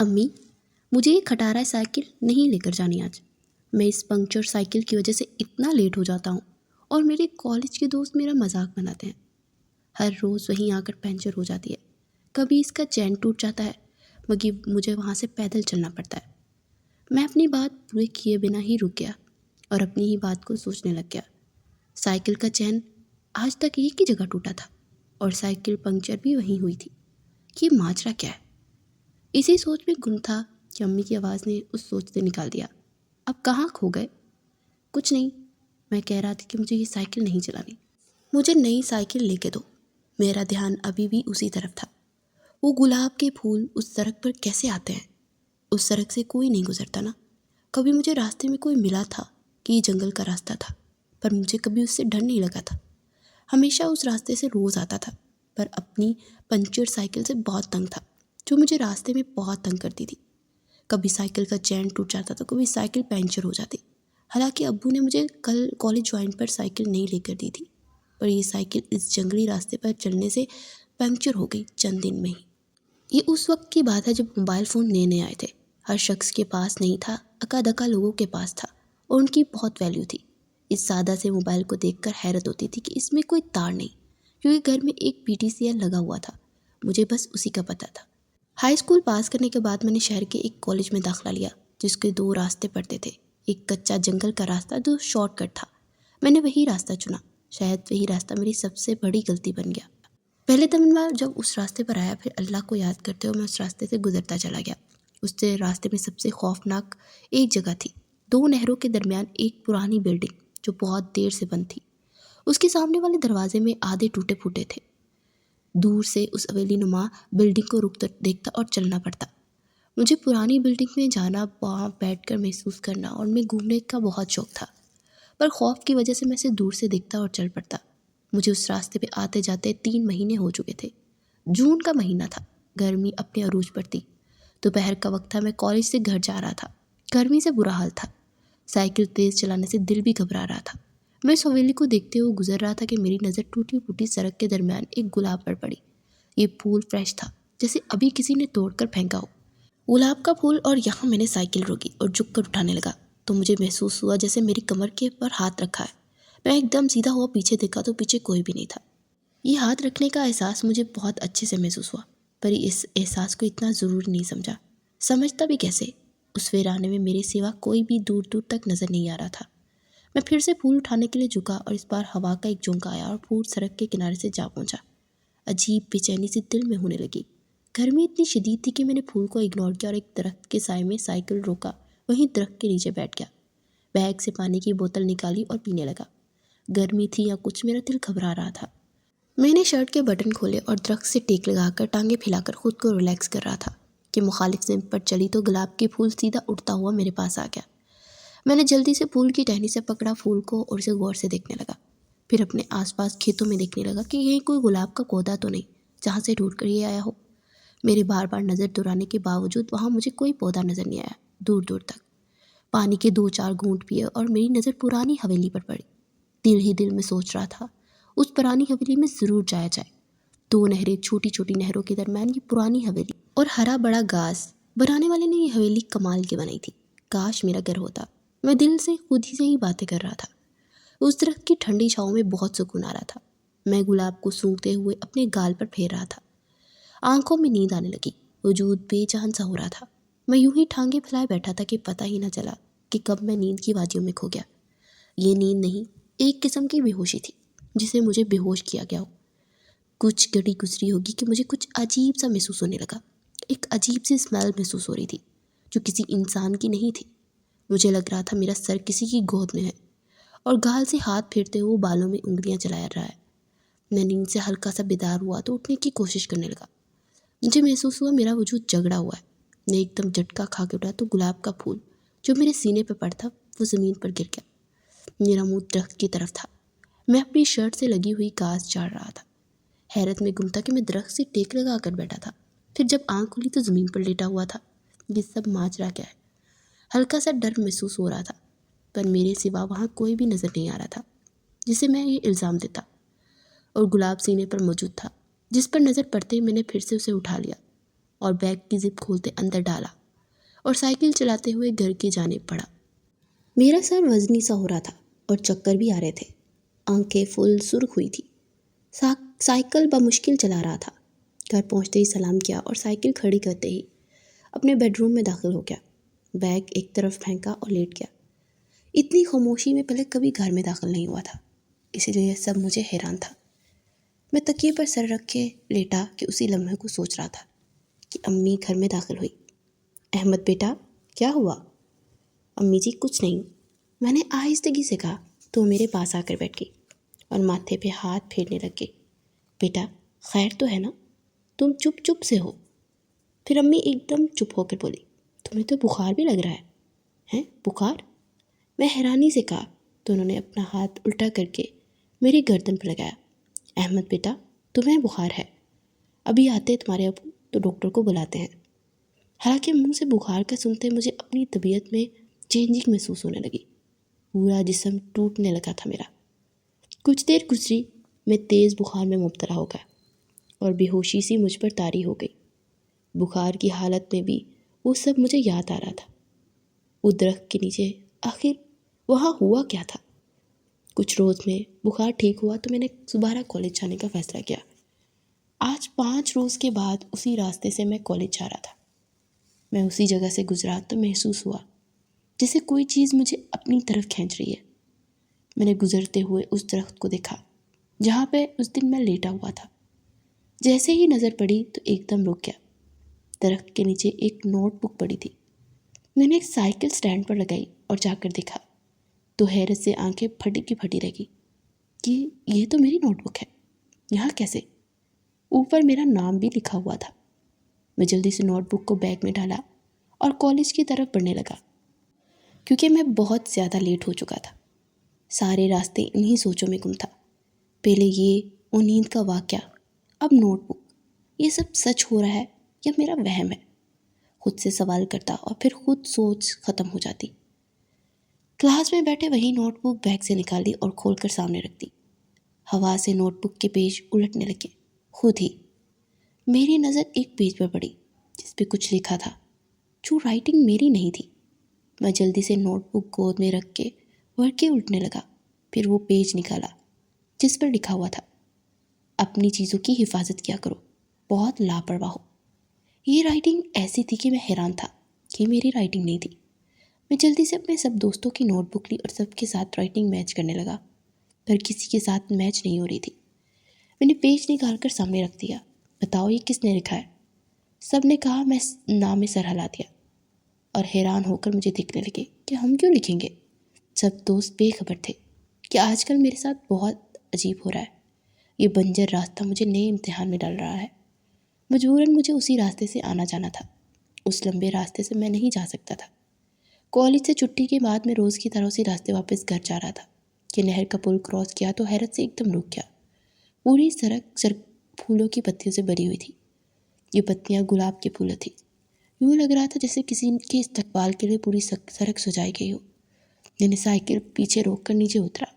امی، مجھے یہ کھٹارا سائیکل نہیں لے کر جانی آج۔ میں اس پنکچر سائیکل کی وجہ سے اتنا لیٹ ہو جاتا ہوں اور میرے کالج کے دوست میرا مذاق بناتے ہیں۔ ہر روز وہیں آ کر پنچر ہو جاتی ہے، کبھی اس کا چین ٹوٹ جاتا ہے مگر مجھے وہاں سے پیدل چلنا پڑتا ہے۔ میں اپنی بات پورے کیے بنا ہی رک گیا اور اپنی ہی بات کو سوچنے لگ گیا۔ سائیکل کا چین آج تک ایک ہی جگہ ٹوٹا تھا اور سائیکل پنکچر بھی وہیں ہوئی تھی۔ یہ ماجرا کیا ہے؟ اسی سوچ میں گم تھا کہ امی کی آواز نے اس سوچ سے نکال دیا۔ اب کہاں کھو گئے؟ کچھ نہیں، میں کہہ رہا تھا کہ مجھے یہ سائیکل نہیں چلانی، مجھے نئی سائیکل لے کے دو۔ میرا دھیان ابھی بھی اسی طرف تھا۔ وہ گلاب کے پھول اس سڑک پر کیسے آتے ہیں؟ اس سڑک سے کوئی نہیں گزرتا نا۔ کبھی مجھے راستے میں کوئی ملا تھا کہ یہ جنگل کا راستہ تھا، پر مجھے کبھی اس سے ڈر نہیں لگا تھا۔ ہمیشہ اس راستے سے روز آتا تھا، پر اپنی پنچر سائیکل سے بہت تنگ تھا، جو مجھے راستے میں بہت تنگ کرتی تھی۔ کبھی سائیکل کا چین ٹوٹ جاتا تو کبھی سائیکل پنچر ہو جاتی۔ حالانکہ ابو نے مجھے کل کالج جوائن پر سائیکل نہیں لے کر دی تھی، پر یہ سائیکل اس جنگلی راستے پر چلنے سے پنکچر ہو گئی چند دن میں ہی۔ یہ اس وقت کی بات ہے جب موبائل فون نئے نئے آئے تھے۔ ہر شخص کے پاس نہیں تھا، اکا دکا لوگوں کے پاس تھا اور ان کی بہت ویلیو تھی۔ اس سادہ سے موبائل کو دیکھ کر حیرت ہوتی تھی کہ اس میں کوئی تار نہیں، کیونکہ گھر میں ایک PTCL لگا ہوا تھا۔ مجھے بس اسی کا پتہ تھا۔ ہائی اسکول پاس کرنے کے بعد میں نے شہر کے ایک کالج میں داخلہ لیا جس کے 2 راستے پڑتے تھے، ایک کچا جنگل کا راستہ جو شارٹ کٹ تھا۔ میں نے وہی راستہ چنا۔ شاید وہی راستہ میری سب سے بڑی غلطی بن گیا۔ پہلے دن بار جب اس راستے پر آیا، پھر اللہ کو یاد کرتے ہوئے میں اس راستے سے گزرتا چلا گیا۔ اس راستے میں سب سے خوفناک ایک جگہ تھی، 2 نہروں کے درمیان ایک پرانی بلڈنگ جو بہت دیر سے بند تھی۔ اس کے سامنے والے دروازے میں آدھے ٹوٹے پھوٹے تھے۔ دور سے اس حویلی نما بلڈنگ کو رکتا دیکھتا اور چلنا پڑتا۔ مجھے پرانی بلڈنگ میں جانا، وہاں بیٹھ کر محسوس کرنا اور میں گھومنے کا بہت شوق تھا، پر خوف کی وجہ سے میں اسے دور سے دیکھتا اور چل پڑتا۔ مجھے اس راستے پہ آتے جاتے 3 مہینے ہو چکے تھے۔ جون کا مہینہ تھا، گرمی اپنے عروج پر تھی۔ دوپہر کا وقت تھا، میں کالج سے گھر جا رہا تھا۔ گرمی سے برا حال تھا، سائیکل تیز چلانے سے دل بھی گھبرا رہا تھا۔ میں اس حویلی کو دیکھتے ہوئے گزر رہا تھا کہ میری نظر ٹوٹی پھوٹی سڑک کے درمیان ایک گلاب پر پڑی۔ یہ پھول فریش تھا، جیسے ابھی کسی نے توڑ کر پھینکا ہو۔ گلاب کا پھول، اور یہاں میں نے سائیکل روکی اور جھک کر اٹھانے لگا تو مجھے محسوس ہوا جیسے میری کمر کے پر ہاتھ رکھا ہے۔ میں ایک دم سیدھا ہوا پیچھے دیکھا تو پیچھے کوئی بھی نہیں تھا۔ یہ ہاتھ رکھنے کا احساس مجھے بہت اچھے سے محسوس ہوا، پر اس احساس کو اتنا ضروری نہیں سمجھا۔ سمجھتا بھی کیسے؟ اس ویرانے میں میرے سوا کوئی بھی دور دور تک نظر نہیں آ رہا تھا۔ میں پھر سے پھول اٹھانے کے لیے جھکا اور اس بار ہوا کا ایک جھونکا آیا اور پھول سڑک کے کنارے سے جا پہنچا۔ عجیب بے چینی سی دل میں ہونے لگی۔ گرمی اتنی شدید تھی کہ میں نے پھول کو اگنور کیا اور ایک درخت کے سائے میں سائیکل روکا، وہیں درخت کے نیچے بیٹھ گیا۔ بیگ سے پانی کی بوتل نکالی اور پینے لگا۔ گرمی تھی یا کچھ، میرا دل گھبرا رہا تھا۔ میں نے شرٹ کے بٹن کھولے اور درخت سے ٹیک لگا کر ٹانگیں پھیلا کر خود کو ریلیکس کر رہا تھا کہ مخالف سمت پر چلی تو گلاب کے پھول سیدھا اڑتا ہوا میرے پاس آ گیا۔ میں نے جلدی سے پھول کی ٹہنی سے پکڑا پھول کو اور اسے غور سے دیکھنے لگا۔ پھر اپنے آس پاس کھیتوں میں دیکھنے لگا کہ یہیں کوئی گلاب کا پودا تو نہیں جہاں سے ڈھونڈ کر یہ آیا ہو۔ میرے بار بار نظر دہرانے کے باوجود وہاں مجھے کوئی پودا نظر نہیں آیا دور دور تک۔ پانی کے 2-4 گھونٹ پیے اور میری نظر پرانی حویلی پر پڑی۔ دل ہی دل میں سوچ رہا تھا اس پرانی حویلی میں ضرور جایا جائے۔ 2 نہریں، چھوٹی چھوٹی نہروں کے درمیان یہ پرانی حویلی اور ہرا بڑا گھاس۔ بنانے والے نے یہ حویلی کمال کی بنائی تھی۔ کاش میرا گھر ہوتا۔ میں دل سے خود ہی سے ہی باتیں کر رہا تھا۔ اس درخت کی ٹھنڈی چھاؤں میں بہت سکون آ رہا تھا۔ میں گلاب کو سونگھتے ہوئے اپنے گال پر پھیر رہا تھا۔ آنکھوں میں نیند آنے لگی، وجود بے جان سا ہو رہا تھا۔ میں یوں ہی ٹھانگیں پھیلائے بیٹھا تھا کہ پتہ ہی نہ چلا کہ کب میں نیند کی وادیوں میں کھو گیا۔ یہ نیند نہیں، ایک قسم کی بے ہوشی تھی جسے مجھے بے ہوش کیا گیا ہو۔ کچھ گھڑی گزری ہوگی کہ مجھے کچھ عجیب سا محسوس ہونے لگا۔ ایک عجیب سی اسمیل محسوس ہو رہی تھی جو کسی انسان کی نہیں تھی۔ مجھے لگ رہا تھا میرا سر کسی کی گود میں ہے اور گال سے ہاتھ پھیرتے ہوئے بالوں میں انگلیاں چلا رہا ہے۔ میں نیند سے ہلکا سا بیدار ہوا تو اٹھنے کی کوشش کرنے لگا۔ مجھے محسوس ہوا میرا وجود جگڑا ہوا ہے۔ میں ایک دم جھٹکا کھا کے اٹھا تو گلاب کا پھول جو میرے سینے پہ پڑا تھا وہ زمین پر گر گیا۔ میرا منہ درخت کی طرف تھا۔ میں اپنی شرٹ سے لگی ہوئی گھاس جاڑ رہا تھا۔ حیرت میں گم تھا کہ میں درخت سے ٹیک لگا کر بیٹھا تھا۔ پھر جب آنکھ کھلی تو زمین پر لیٹا ہوا تھا۔ یہ سب ماجرا کیا ہے؟ ہلکا سا ڈر محسوس ہو رہا تھا، پر میرے سوا وہاں کوئی بھی نظر نہیں آ رہا تھا جسے میں یہ الزام دیتا، اور گلاب سینے پر موجود تھا جس پر نظر پڑتے ہی میں نے پھر سے اسے اٹھا لیا اور بیگ کی زپ کھولتے اندر ڈالا اور سائیکل چلاتے ہوئے گھر کی جانب بڑھا۔ میرا سر وزنی سا ہو رہا تھا اور چکر بھی آ رہے تھے، آنکھیں فل سرخ ہوئی تھی۔ سائیکل بمشکل چلا رہا تھا۔ گھر پہنچتے ہی سلام کیا اور سائیکل کھڑی کرتے ہی اپنے بیڈ روم میں داخل ہو گیا۔ بیگ ایک طرف پھینکا اور لیٹ گیا۔ اتنی خاموشی میں پہلے کبھی گھر میں داخل نہیں ہوا تھا، اسی لیے سب مجھے حیران تھا۔ میں تکیے پر سر رکھ کے لیٹا کہ اسی لمحے کو سوچ رہا تھا کہ امی گھر میں داخل ہوئی۔ احمد بیٹا کیا ہوا؟ امی جی کچھ نہیں، میں نے آہستگی سے کہا تو میرے پاس آ کر بیٹھ گئی اور ماتھے پہ ہاتھ پھیرنے لگ گئی۔ بیٹا خیر تو ہے نا؟ تم چپ چپ سے ہو۔ پھر امی ایک دم چپ ہو کر بولی، تمہیں تو بخار بھی لگ رہا ہے بخار؟ میں حیرانی سے کہا تو انہوں نے اپنا ہاتھ الٹا کر کے میری گردن پر لگایا۔ احمد بیٹا تمہیں بخار ہے، ابھی آتے تمہارے ابو تو ڈاکٹر کو بلاتے ہیں۔ حالانکہ منہ سے بخار کا سنتے مجھے اپنی طبیعت میں چینجنگ محسوس ہونے لگی، پورا جسم ٹوٹنے لگا تھا میرا۔ کچھ دیر گزری، میں تیز بخار میں مبتلا ہو گیا اور بے ہوشی سی مجھ پر طاری ہو گئی۔ بخار کی حالت میں بھی وہ سب مجھے یاد آ رہا تھا۔ وہ درخت کے نیچے آخر وہاں ہوا کیا تھا؟ کچھ روز میں بخار ٹھیک ہوا تو میں نے دوبارہ کالج جانے کا فیصلہ کیا۔ آج 5 روز کے بعد اسی راستے سے میں کالج جا رہا تھا۔ میں اسی جگہ سے گزرا تو محسوس ہوا جیسے کوئی چیز مجھے اپنی طرف کھینچ رہی ہے۔ میں نے گزرتے ہوئے اس درخت کو دیکھا جہاں پہ اس دن میں لیٹا ہوا تھا۔ جیسے ہی نظر پڑی تو ایک دم رک گیا۔ درخت کے نیچے ایک نوٹ بک پڑی تھی۔ میں نے ایک سائیکل سٹینڈ پر لگائی اور جا کر دیکھا تو حیرت سے آنکھیں پھٹی کی پھٹی رہ گئی کہ یہ تو میری نوٹ بک ہے، یہاں کیسے؟ اوپر میرا نام بھی لکھا ہوا تھا۔ میں جلدی سے نوٹ بک کو بیگ میں ڈالا اور کالج کی طرف بڑھنے لگا، کیونکہ میں بہت زیادہ لیٹ ہو چکا تھا۔ سارے راستے انہی سوچوں میں گم تھا، پہلے یہ اور نیند کا واقعہ، اب نوٹ بک، یہ سب سچ ہو رہا ہے یا میرا وہم ہے؟ خود سے سوال کرتا اور پھر خود سوچ ختم ہو جاتی۔ کلاس میں بیٹھے وہی نوٹ بک بیگ سے نکالی اور کھول کر سامنے رکھ دی۔ ہوا سے نوٹ بک کے پیج الٹنے لگے خود ہی۔ میری نظر ایک پیج پر پڑی جس پہ کچھ لکھا تھا جو رائٹنگ میری نہیں تھی۔ میں جلدی سے نوٹ بک گود میں رکھ کے پڑھ کے الٹنے لگا، پھر وہ پیج نکالا جس پر لکھا ہوا تھا، اپنی چیزوں کی حفاظت کیا کرو، بہت لاپرواہ ہو۔ یہ رائٹنگ ایسی تھی کہ میں حیران تھا کہ میری رائٹنگ نہیں تھی۔ میں جلدی سے اپنے سب دوستوں کی نوٹ بک لی اور سب کے ساتھ رائٹنگ میچ کرنے لگا، پر کسی کے ساتھ میچ نہیں ہو رہی تھی۔ میں نے پیج نکال کر سامنے رکھ دیا، بتاؤ یہ کس نے لکھا ہے؟ سب نے کہا، میں نام سر ہلا دیا اور حیران ہو کر مجھے دیکھنے لگے کہ ہم کیوں لکھیں گے؟ سب دوست بے خبر تھے کہ آج کل میرے ساتھ بہت عجیب ہو رہا ہے۔ یہ بنجر راستہ مجھے نئے امتحان میں ڈال رہا ہے۔ مجبوراً مجھے اسی راستے سے آنا جانا تھا، اس لمبے راستے سے میں نہیں جا سکتا تھا۔ کالج سے چھٹی کے بعد میں روز کی طرح اسی راستے واپس گھر جا رہا تھا کہ نہر کا پل کراس کیا تو حیرت سے ایک دم رک گیا۔ پوری سڑک پھولوں کی پتیوں سے بھری ہوئی تھی۔ یہ پتیاں گلاب کے پھول تھی۔ یوں لگ رہا تھا جیسے کسی کے استقبال کے لیے پوری سڑک سجائی گئی ہو۔ میں نے سائیکل پیچھے روک کر نیچے اترا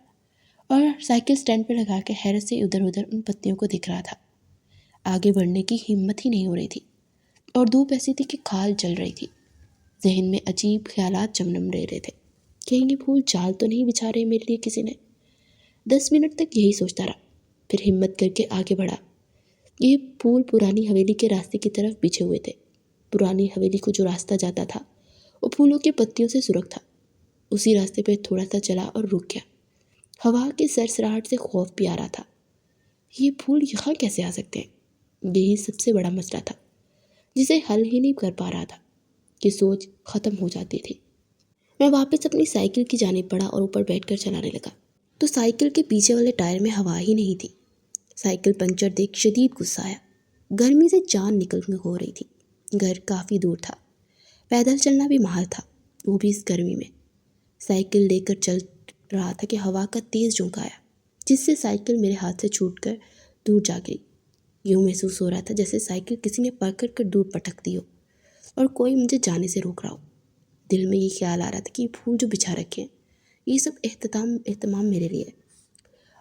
اور سائیکل سٹینڈ پہ لگا کے حیرت سے ادھر ادھر ان پتیوں کو دیکھ رہا تھا۔ آگے بڑھنے کی ہمت ہی نہیں ہو رہی تھی اور دھوپ ایسی تھی کہ کھال جل رہی تھی۔ ذہن میں عجیب خیالات جنم لے رہے تھے، کہیں یہ پھول جال تو نہیں بچھا رہے میرے لیے کسی نے؟ 10 منٹ تک یہی سوچتا رہا، پھر ہمت کر کے آگے بڑھا۔ یہ پھول پرانی حویلی کے راستے کی طرف بچھے ہوئے تھے۔ پرانی حویلی کو جو راستہ جاتا تھا وہ پھولوں کی پتیوں سے سرخ تھا۔ اسی راستے پہ تھوڑا سا چلا اور رک گیا۔ ہوا کی سرسراہٹ سے خوف بھی آ رہا تھا، یہ پھول یہاں کیسے آ سکتے ہیں؟ یہی سب سے بڑا مسئلہ تھا جسے حل ہی نہیں کر پا رہا تھا کہ سوچ ختم ہو جاتی تھی۔ میں واپس اپنی سائیکل کی جانب بڑھا اور اوپر بیٹھ کر چلانے لگا تو سائیکل کے پیچھے والے ٹائر میں ہوا ہی نہیں تھی۔ سائیکل پنچر دیکھ شدید غصہ آیا۔ گرمی سے جان نکل ہو رہی تھی۔ گھر کافی دور تھا، پیدل چلنا بھی محال تھا، وہ بھی اس گرمی میں۔ سائیکل لے کر چل رہا تھا کہ ہوا کا تیز جھونکا آیا جس سے سائیکل میرے ہاتھ سے چھوٹ کر دور جا گئی۔ یوں محسوس ہو رہا تھا جیسے سائیکل کسی نے پکڑ کر دور پٹک دی ہو اور کوئی مجھے جانے سے روک رہا ہو۔ دل میں یہ خیال آ رہا تھا کہ یہ پھول جو بچھا رکھے ہیں یہ سب اہتمام میرے لیے ہے،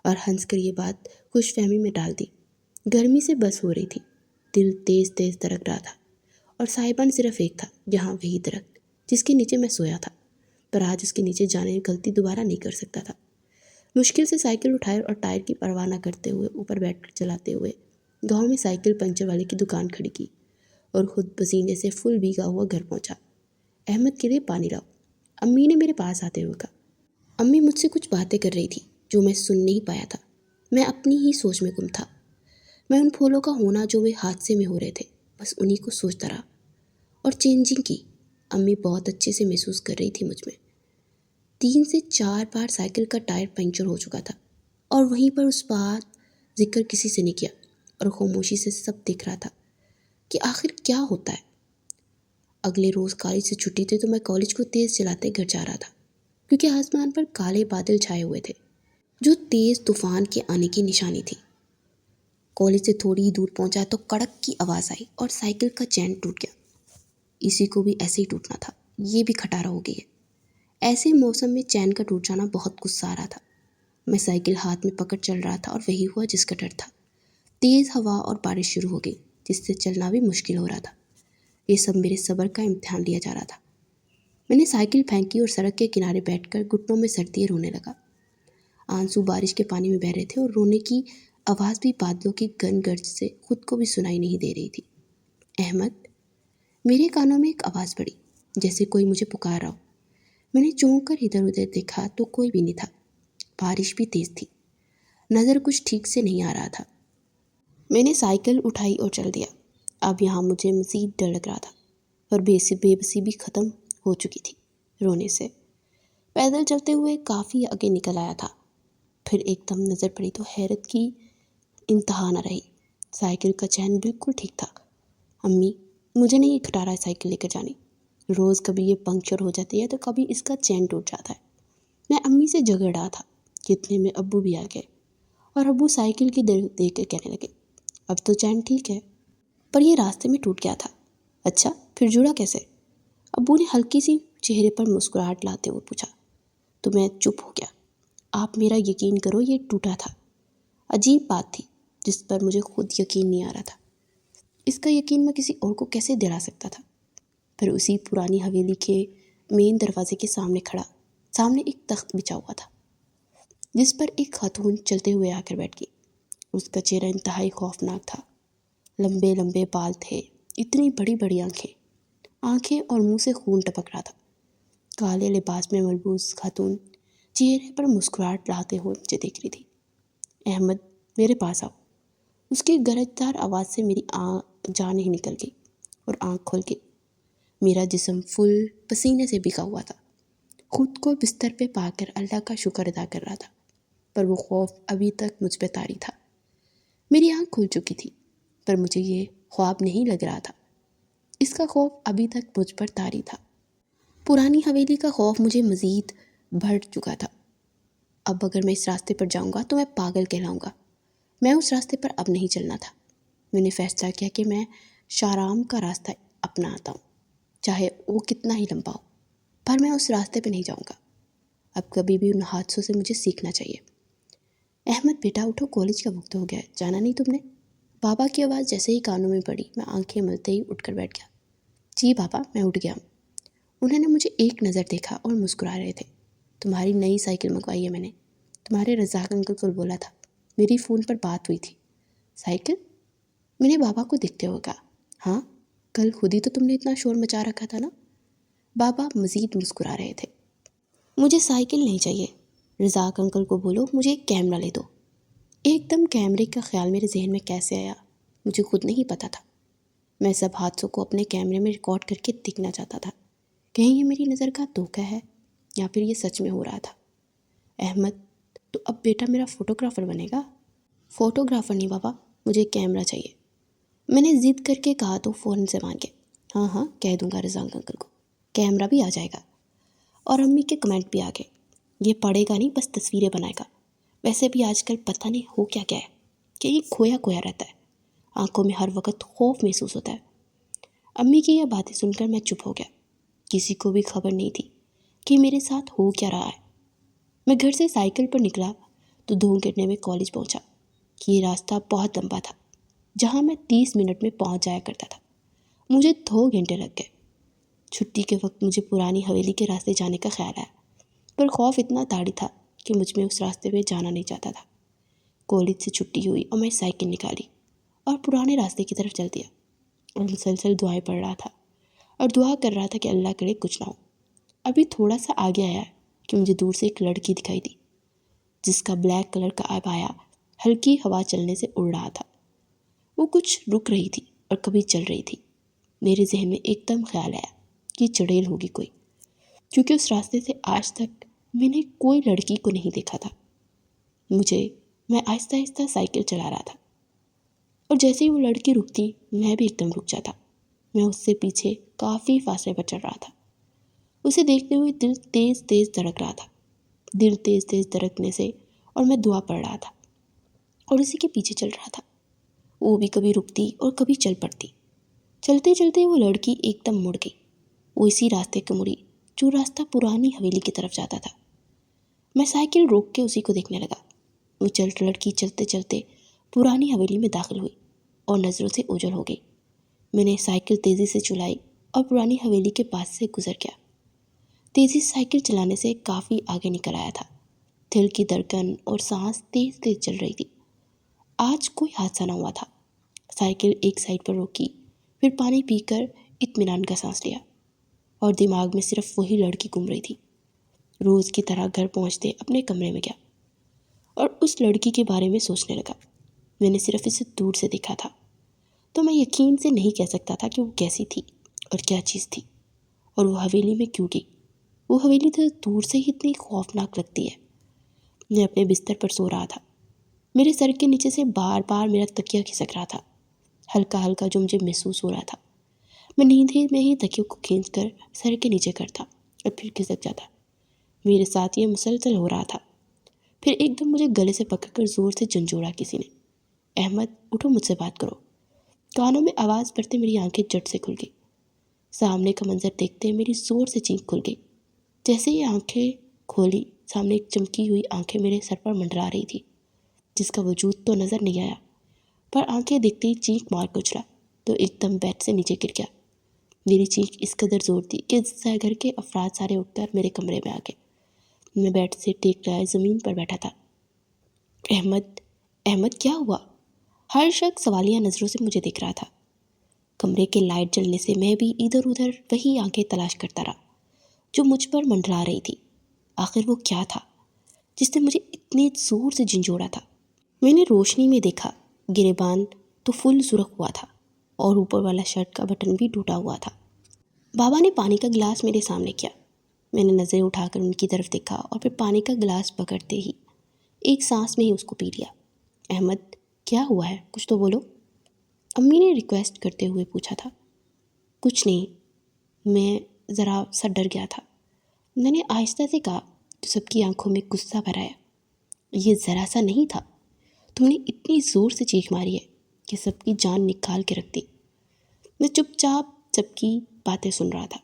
اور ہنس کر یہ بات خوش فہمی میں ڈال دی۔ گرمی سے بس ہو رہی تھی، دل تیز تیز دھڑک رہا تھا اور صاحبان صرف ایک تھا، جہاں وہی درخت جس کے نیچے میں سویا تھا، پر آج اس کے نیچے جانے کی غلطی دوبارہ نہیں کر سکتا تھا۔ مشکل سے سائیکل اٹھائے اور ٹائر کی پرواہ نہ کرتے ہوئے اوپر بیٹھ کر چلاتے ہوئے گاؤں میں سائیکل پنچر والے کی دکان کھڑی کی اور خود پسینے سے فل بھیگا ہوا گھر پہنچا۔ احمد کے لیے پانی لاؤ، امی نے میرے پاس آتے ہوئے کہا۔ امی مجھ سے کچھ باتیں کر رہی تھی جو میں سن نہیں پایا تھا۔ میں اپنی ہی سوچ میں گم تھا۔ میں ان پھولوں کا ہونا جو وہ حادثے میں ہو رہے تھے، بس انہی کو سوچتا رہا اور چینجنگ کی۔ امی بہت اچھے سے محسوس کر رہی تھی مجھ میں۔ 3 سے 4 بار سائیکل کا ٹائر پنچر ہو چکا تھا اور وہیں پر اس بات ذکر کسی سے نہیں کیا، اور خاموشی سے سب دیکھ رہا تھا کہ آخر کیا ہوتا ہے۔ اگلے روز کالج سے چھٹی تھی تو میں کالج کو تیز چلاتے گھر جا رہا تھا، کیونکہ آسمان پر کالے بادل چھائے ہوئے تھے جو تیز طوفان کے آنے کی نشانی تھی۔ کالج سے تھوڑی ہی دور پہنچا تو کڑک کی آواز آئی اور سائیکل کا چین ٹوٹ گیا۔ اسی کو بھی ایسے ہی ٹوٹنا تھا، یہ بھی کھٹارا ہو گئی ہے۔ ایسے موسم میں چین کا ٹوٹ جانا بہت غصہ آ رہا تھا۔ میں سائیکل ہاتھ میں پکڑ چل رہا تھا اور وہی ہوا جس کا ڈر تھا۔ تیز ہوا اور بارش شروع ہو گئی جس سے چلنا بھی مشکل ہو رہا تھا۔ یہ سب میرے صبر کا امتحان لیا جا رہا تھا۔ میں نے سائیکل پھینکی اور سڑک کے کنارے بیٹھ کر گھٹنوں میں سر دیے رونے لگا۔ آنسو بارش کے پانی میں بہہ رہے تھے اور رونے کی آواز بھی بادلوں کی گن گرج سے خود کو بھی سنائی نہیں دے رہی تھی۔ احمد، میرے کانوں میں ایک آواز پڑی، جیسے کوئی مجھے پکار رہا ہو۔ میں نے چونک کر ادھر ادھر دیکھا تو کوئی بھی نہیں تھا۔ بارش بھی تیز تھی، نظر کچھ ٹھیک سے نہیں آ رہا تھا۔ میں نے سائیکل اٹھائی اور چل دیا۔ اب یہاں مجھے مزید ڈر لگ رہا تھا اور بے بسی بھی ختم ہو چکی تھی رونے سے۔ پیدل چلتے ہوئے کافی آگے نکل آیا تھا، پھر ایک دم نظر پڑی تو حیرت کی انتہا نہ رہی۔ سائیکل کا چین بالکل ٹھیک تھا۔ امی، مجھے نہیں کھٹارا ہے سائیکل لے کر جانی۔ روز کبھی یہ پنکچر ہو جاتی ہے تو کبھی اس کا چین ٹوٹ جاتا ہے۔ میں امی سے جھگڑ رہا تھا کہ اتنے میں ابو بھی آ گئے اور ابو سائیکل کی دیکھ کر کہنے لگے، اب تو چین ٹھیک ہے، پر یہ راستے میں ٹوٹ گیا تھا۔ اچھا، پھر جڑا کیسے؟ ابو نے ہلکی سی چہرے پر مسکراہٹ لاتے ہوئے پوچھا تو میں چپ ہو گیا۔ آپ میرا یقین کرو، یہ ٹوٹا تھا۔ عجیب بات تھی جس پر مجھے خود یقین نہیں آ رہا تھا۔ اس کا یقین میں کسی اور کو کیسے دلا سکتا تھا؟ پھر اسی پرانی حویلی کے مین دروازے کے سامنے ایک تخت بچھا ہوا تھا جس پر ایک خاتون چلتے ہوئے آ کر بیٹھ گئی۔ اس کا چہرہ انتہائی خوفناک تھا۔ لمبے لمبے بال تھے، اتنی بڑی بڑی آنکھیں اور منہ سے خون ٹپک رہا تھا۔ کالے لباس میں ملبوس خاتون چہرے پر مسکراہٹ لاتے ہوئے مجھے دیکھ رہی تھی۔ احمد، میرے پاس آؤ۔ اس کی گرجدار آواز سے میری جان ہی نکل گئی اور آنکھ کھل گئی۔ میرا جسم فل پسینے سے بھیگا ہوا تھا۔ خود کو بستر پہ پا کر اللہ کا شکر ادا کر رہا تھا، پر وہ خوف ابھی تک مجھ پہ طاری تھا۔ میری آنکھ کھل چکی تھی، پر مجھے یہ خواب نہیں لگ رہا تھا۔ اس کا خوف ابھی تک مجھ پر طاری تھا۔ پرانی حویلی کا خوف مجھے مزید بڑھ چکا تھا۔ اب اگر میں اس راستے پر جاؤں گا تو میں پاگل کہلاؤں گا۔ میں اس راستے پر اب نہیں چلنا تھا۔ میں نے فیصلہ کیا کہ میں شارام کا راستہ اپناتا ہوں، چاہے وہ کتنا ہی لمبا ہو، پر میں اس راستے پہ نہیں جاؤں گا۔ اب کبھی بھی ان حادثوں سے مجھے سیکھنا چاہیے۔ احمد بیٹا اٹھو، کالج کا وقت ہو گیا ہے، جانا نہیں تم نے؟ بابا کی آواز جیسے ہی کانوں میں پڑی، میں آنکھیں ملتے ہی اٹھ کر بیٹھ گیا۔ جی بابا، میں اٹھ گیا ہوں۔ انہوں نے مجھے ایک نظر دیکھا اور مسکرا رہے تھے۔ تمہاری نئی سائیکل منگوائی ہے میں نے، تمہارے رزاق انکل کو بولا تھا، میری فون پر بات ہوئی تھی۔ سائیکل؟ میں نے بابا کو دیکھتے ہوئے کہا، ہاں، کل خود ہی تو تم نے اتنا شور مچا رکھا تھا نا۔ بابا مزید مسکرا رہے تھے۔ مجھے سائیکل نہیں چاہیے، رزاق انکل کو بولو مجھے ایک کیمرہ لے دو۔ ایک دم کیمرے کا خیال میرے ذہن میں کیسے آیا مجھے خود نہیں پتہ تھا۔ میں سب حادثوں کو اپنے کیمرے میں ریکارڈ کر کے دیکھنا چاہتا تھا، کہیں یہ میری نظر کا دھوکہ ہے یا پھر یہ سچ میں ہو رہا تھا۔ احمد، تو اب بیٹا میرا فوٹوگرافر بنے گا؟ فوٹوگرافر نہیں بابا، مجھے کیمرہ چاہیے۔ میں نے ضد کر کے کہا تو فوراً سے مان گئے، ہاں ہاں کہہ دوں گا رزاق انکل کو، کیمرہ بھی آ جائے گا۔ اور امی کے کمنٹ بھی آ گئے، یہ پڑھے گا نہیں بس تصویریں بنائے گا۔ ویسے بھی آج کل پتہ نہیں ہو کیا کیا ہے کہ یہ کھویا کھویا رہتا ہے، آنکھوں میں ہر وقت خوف محسوس ہوتا ہے۔ امی کی یہ باتیں سن کر میں چپ ہو گیا۔ کسی کو بھی خبر نہیں تھی کہ میرے ساتھ ہو کیا رہا ہے۔ میں گھر سے سائیکل پر نکلا تو 2 گھنٹے میں کالج پہنچا۔ یہ راستہ بہت لمبا تھا، جہاں میں 30 منٹ میں پہنچ جایا کرتا تھا، مجھے 2 گھنٹے لگ گئے۔ چھٹی کے وقت مجھے پرانی حویلی کے راستے جانے کا خیال آیا، پر خوف اتنا طاڑی تھا کہ مجھ میں اس راستے پہ جانا نہیں چاہتا تھا۔ کالج سے چھٹی ہوئی اور میں سائیکل نکالی اور پرانے راستے کی طرف چل دیا، اور مسلسل دعائیں پڑھ رہا تھا اور دعا کر رہا تھا کہ اللہ کرے کچھ نہ ہو۔ ابھی تھوڑا سا آگے آیا کہ مجھے دور سے ایک لڑکی دکھائی دی، جس کا بلیک کلر کا عبایا ہلکی ہوا چلنے سے اڑ رہا تھا۔ وہ کچھ رک رہی تھی اور کبھی چل رہی تھی۔ میرے ذہن میں ایک دم خیال آیا کہ چڑیل ہوگی کوئی، کیونکہ اس راستے سے آج تک میں نے کوئی لڑکی کو نہیں دیکھا تھا۔ میں آہستہ آہستہ سائیکل چلا رہا تھا، اور جیسے ہی وہ لڑکی رکتی میں بھی ایک دم رک جاتا۔ میں اس سے پیچھے کافی فاصلے پر چل رہا تھا۔ اسے دیکھتے ہوئے دل تیز تیز دھڑک رہا تھا۔ دل تیز تیز دھڑکنے سے اور میں دعا پڑھ رہا تھا اور اسی کے پیچھے چل رہا تھا۔ وہ بھی کبھی رکتی اور کبھی چل پڑتی۔ چلتے چلتے وہ لڑکی ایک دم مڑ گئی۔ وہ اسی راستے کو مڑی جو راستہ پرانی حویلی کی طرف جاتا تھا۔ میں سائیکل روک کے اسی کو دیکھنے لگا۔ وہ لڑکی چلتے چلتے پرانی حویلی میں داخل ہوئی اور نظروں سے اوجھل ہو گئی۔ میں نے سائیکل تیزی سے چلائی اور پرانی حویلی کے پاس سے گزر گیا۔ تیزی سے سائیکل چلانے سے کافی آگے نکل آیا تھا۔ دل کی دھڑکن اور سانس تیز تیز چل رہی تھی۔ آج کوئی حادثہ نہ ہوا تھا۔ سائیکل ایک سائیڈ پر روکی، پھر پانی پی کر اطمینان کا سانس لیا، اور دماغ میں صرف وہی لڑکی گھوم رہی تھی۔ روز کی طرح گھر پہنچتے اپنے کمرے میں گیا اور اس لڑکی کے بارے میں سوچنے لگا۔ میں نے صرف اسے دور سے دیکھا تھا، تو میں یقین سے نہیں کہہ سکتا تھا کہ وہ کیسی تھی اور کیا چیز تھی، اور وہ حویلی میں کیوں گئی۔ وہ حویلی تو دور سے ہی اتنی خوفناک لگتی ہے۔ میں اپنے بستر پر سو رہا تھا۔ میرے سر کے نیچے سے بار بار میرا تکیہ کھسک رہا تھا، ہلکا ہلکا، جو مجھے محسوس ہو رہا تھا۔ میں نیند میں ہی تکیوں کو کھینچ کر سر کے نیچے کرتا اور پھر کھسک جاتا۔ میرے ساتھ یہ مسلسل ہو رہا تھا۔ پھر ایک دم مجھے گلے سے پکڑ کر زور سے جھنجھوڑا کسی نے۔ احمد، اٹھو، مجھ سے بات کرو۔ کانوں میں آواز پڑتے میری آنکھیں جٹ سے کھل گئی۔ سامنے کا منظر دیکھتے میری زور سے چینخ کھل گئی۔ جیسے ہی آنکھیں کھولی، سامنے ایک چمکی ہوئی آنکھیں میرے سر پر منڈرا رہی تھی، جس کا وجود تو نظر نہیں آیا، پر آنکھیں دیکھتے ہی چینخ مار کے اچھلا تو ایک دم بیڈ سے نیچے گر گیا۔ میری چینخ اس قدر زور تھی کہ گھر کے افراد سارے اٹھ کر میرے کمرے میں آ گئے۔ میں بیڈ سے ٹیک لائے زمین پر بیٹھا تھا۔ احمد کیا ہوا؟ ہر شخص سوالیہ نظروں سے مجھے دیکھ رہا تھا۔ کمرے کے لائٹ جلنے سے میں بھی ادھر ادھر وہی آنکھیں تلاش کرتا رہا جو مجھ پر منڈرا رہی تھی۔ آخر وہ کیا تھا جس نے مجھے اتنے زور سے جھنجھوڑا تھا؟ میں نے روشنی میں دیکھا، گریبان تو فل سرخ ہوا تھا اور اوپر والا شرٹ کا بٹن بھی ٹوٹا ہوا تھا۔ بابا نے پانی کا گلاس میرے سامنے کیا۔ میں نے نظریں اٹھا کر ان کی طرف دیکھا اور پھر پانی کا گلاس پکڑتے ہی ایک سانس میں ہی اس کو پی لیا۔ احمد، کیا ہوا ہے؟ کچھ تو بولو، امی نے ریکویسٹ کرتے ہوئے پوچھا تھا۔ کچھ نہیں، میں ذرا سا ڈر گیا تھا، میں نے آہستہ سے کہا، تو سب کی آنکھوں میں غصہ بھر آیا۔ یہ ذرا سا نہیں تھا، تم نے اتنی زور سے چیخ ماری ہے کہ سب کی جان نکال کے رکھ دی۔ میں چپ چاپ سب کی باتیں سن رہا تھا۔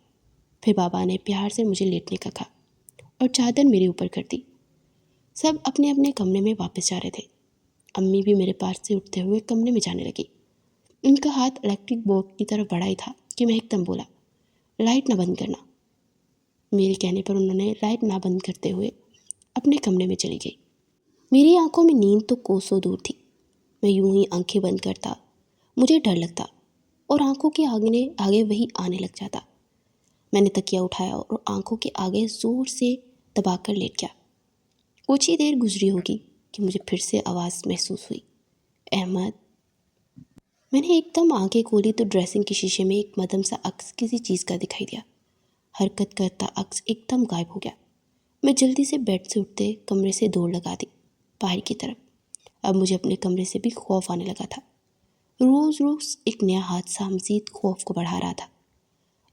پھر بابا نے پیار سے مجھے لیٹنے کا کہا اور چادر میرے اوپر کر دی۔ سب اپنے اپنے کمرے میں واپس جا رہے تھے۔ امی بھی میرے پاس سے اٹھتے ہوئے کمرے میں جانے لگی۔ ان کا ہاتھ الیکٹرک بورڈ کی طرف بڑھا ہی تھا کہ میں ایک دم بولا، لائٹ نہ بند کرنا۔ میرے کہنے پر انہوں نے لائٹ نہ بند کرتے ہوئے اپنے کمرے میں چلی گئی۔ میری آنکھوں میں نیند تو کوسوں دور تھی۔ میں یوں ہی آنکھیں بند کرتا، مجھے ڈر لگتا اور آنکھوں کے آگے وہی آنے لگ جاتا۔ میں نے تکیہ اٹھایا اور آنکھوں کے آگے زور سے دبا کر لیٹ گیا۔ کچھ ہی دیر گزری ہوگی کہ مجھے پھر سے آواز محسوس ہوئی، احمد۔ میں نے ایک دم آنکھیں کھولی تو ڈریسنگ کے شیشے میں ایک مدھم سا عکس کسی چیز کا دکھائی دیا۔ حرکت کرتا عکس ایک دم غائب ہو گیا۔ میں جلدی سے بیڈ سے اٹھتے کمرے سے دوڑ لگا دی باہر کی طرف۔ اب مجھے اپنے کمرے سے بھی خوف آنے لگا تھا۔ روز روز ایک نیا حادثہ مزید خوف کو بڑھا رہا تھا۔